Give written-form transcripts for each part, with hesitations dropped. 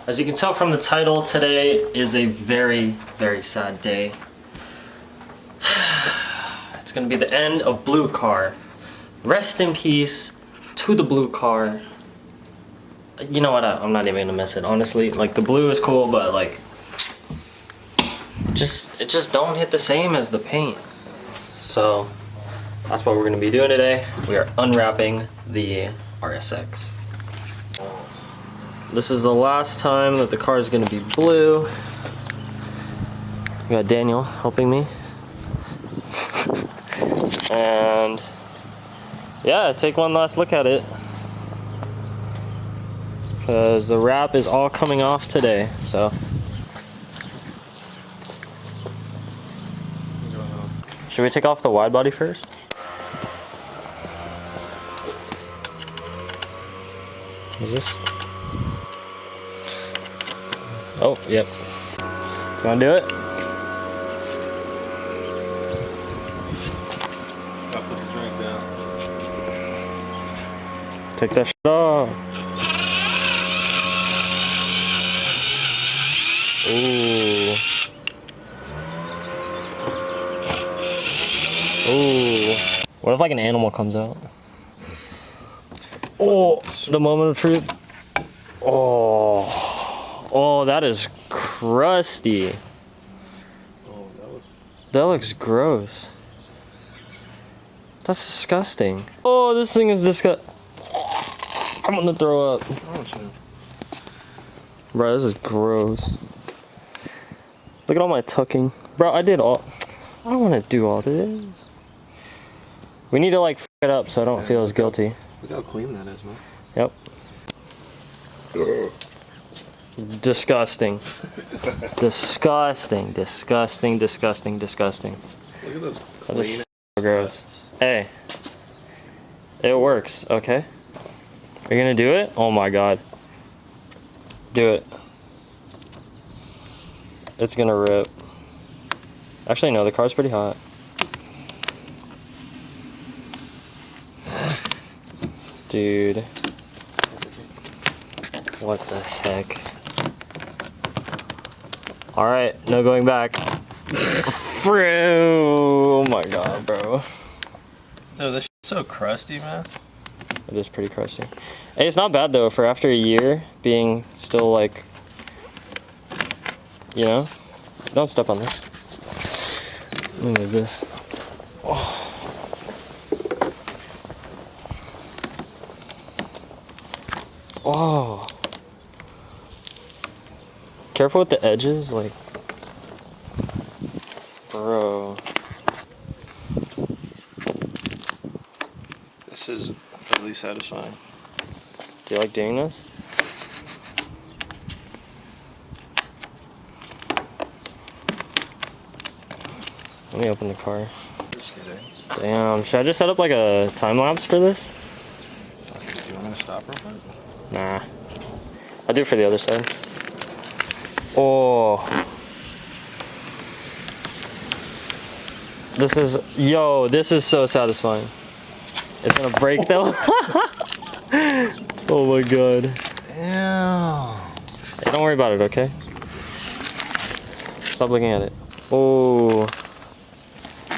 As you can tell from the title, today is a very, very sad day. It's gonna be the end of Blue Car. Rest in peace to the Blue Car. You know what, I'm not even gonna miss it, honestly. Like, the blue is cool, but like, it just don't hit the same as the paint. So, that's what we're gonna be doing today. We are unwrapping the RSX. This is the last time that the car is gonna be blue. We got Daniel helping me. And yeah, take one last look at it. Because the wrap is all coming off today, so. Should we take off the wide body first? Is this? Oh, yep. You wanna do it? I'll put the drink down. Take that shit off. Ooh. Ooh. What if like an animal comes out? Oh, the moment of truth. Oh. Oh, that is crusty. Oh, that looks gross. That's disgusting. Oh, this thing is disgusting. I'm gonna throw up. Bro, this is gross. Look at all my tucking. Bro, I don't want to do all this. We need to like f it up so I don't feel as guilty. Look how clean that is, man. Yep. Disgusting. Disgusting. Disgusting. Disgusting. Disgusting. Look at those That is clean so gross. Hey. It works, okay? Are you gonna do it? Oh my god. Do it. It's gonna rip. Actually, no, the car's pretty hot. Dude. What the heck? Alright, no going back. Oh my god, bro. Oh, this shit's so crusty, man. It is pretty crusty. Hey, it's not bad though for after a year being still like, you know? Don't step on this. Look at this. Oh. Oh. Careful with the edges, like. Bro. This is fairly satisfying. Do you like doing this? Let me open the car. Just kidding. Damn, should I just set up like a time lapse for this? Do you want me to stop real quick? Nah. I'll do it for the other side. Oh. This is so satisfying. It's gonna break though. Oh my god. Damn. Hey, don't worry about it, okay? Stop looking at it. Oh.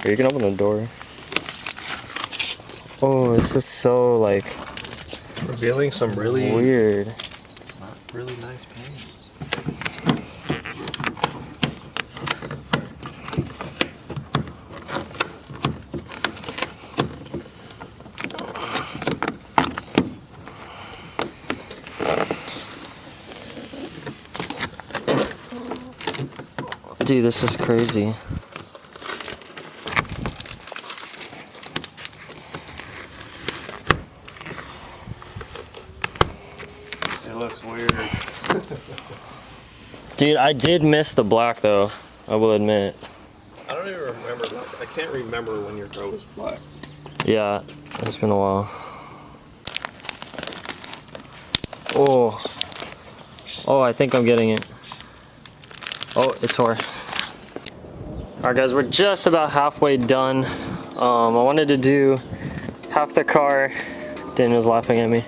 Here, you can open the door. Oh, this is so like It's revealing some really weird. Not really nice paint. Dude, this is crazy. It looks weird. Dude, I did miss the black though, I will admit. I don't even remember. I can't remember when your car was black. Yeah, it's been a while. Oh. Oh, I think I'm getting it. Oh, it tore. Alright guys, we're just about halfway done. I wanted to do half the car. Daniel's laughing at me.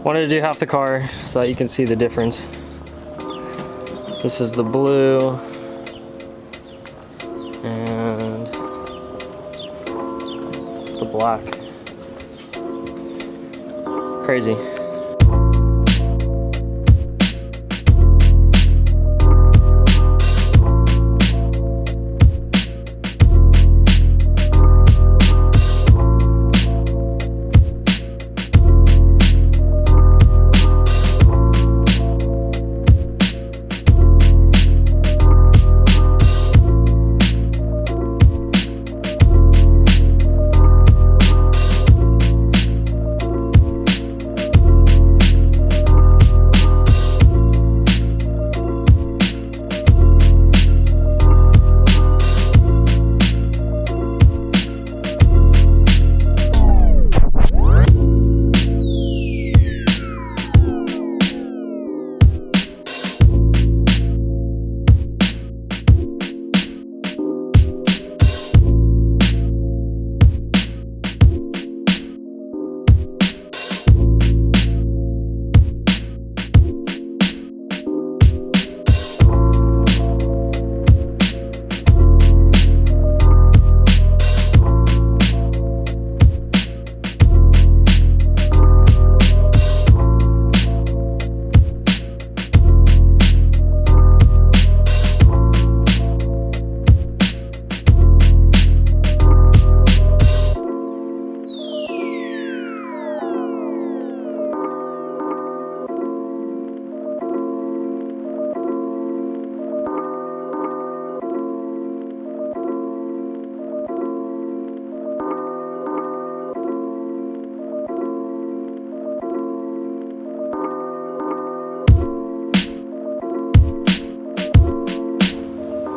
Wanted to do half the car so that you can see the difference. This is the blue. And the black. Crazy.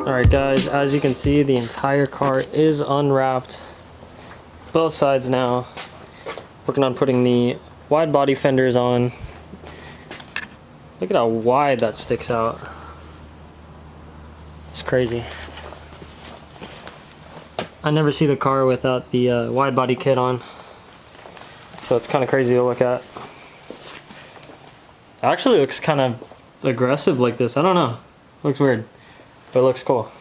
Alright guys, as you can see, the entire car is unwrapped. Both sides now. Working on putting the wide body fenders on. Look at how wide that sticks out. It's crazy. I never see the car without the wide body kit on. So it's kind of crazy to look at. It actually looks kind of aggressive like this. I don't know. Looks weird. But it looks cool.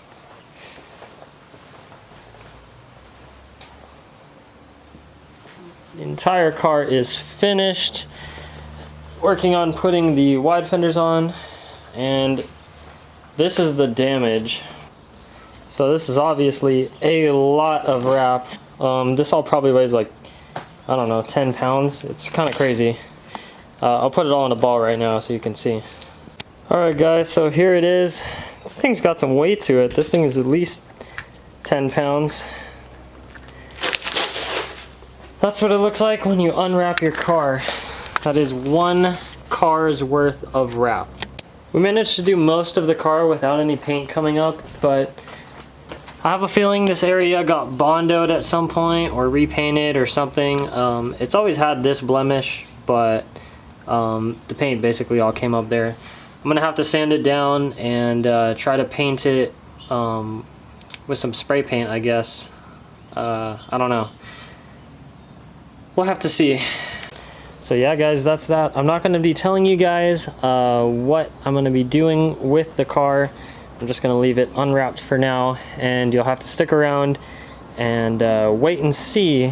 The entire car is finished. Working on putting the wide fenders on. And this is the damage. So this is obviously a lot of wrap. This all probably weighs like, I don't know, 10 pounds. It's kind of crazy. I'll put it all in a ball right now so you can see. Alright guys, so here it is. This thing's got some weight to it. This thing is at least 10 pounds. That's what it looks like when you unwrap your car. That is one car's worth of wrap. We managed to do most of the car without any paint coming up, but I have a feeling this area got bondoed at some point or repainted or something. It's always had this blemish, but the paint basically all came up there. I'm gonna have to sand it down and try to paint it with some spray paint, I guess. I don't know. We'll have to see. So yeah guys, that's that. I'm not gonna be telling you guys what I'm gonna be doing with the car. I'm just gonna leave it unwrapped for now, and you'll have to stick around and wait and see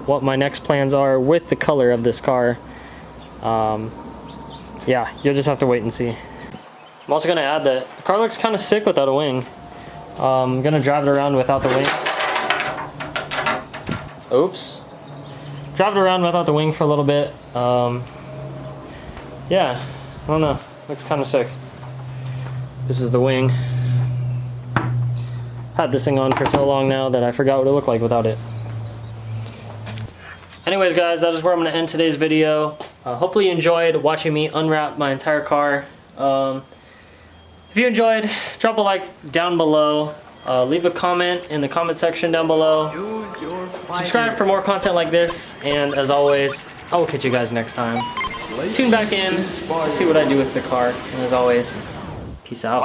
what my next plans are with the color of this car. Yeah, you'll just have to wait and see. I'm also gonna add that the car looks kind of sick without a wing. I'm gonna drive it around without the wing. Oops. Drive it around without the wing for a little bit. Yeah, I don't know. Looks kind of sick. This is the wing. Had this thing on for so long now that I forgot what it looked like without it. Anyways guys, that is where I'm gonna end today's video. Hopefully you enjoyed watching me unwrap my entire car. If you enjoyed, drop a like down below. Leave a comment in the comment section down below. Subscribe for more content like this, and as always, I will catch you guys next time. Tune back in to see what I do with the car, and as always, peace out.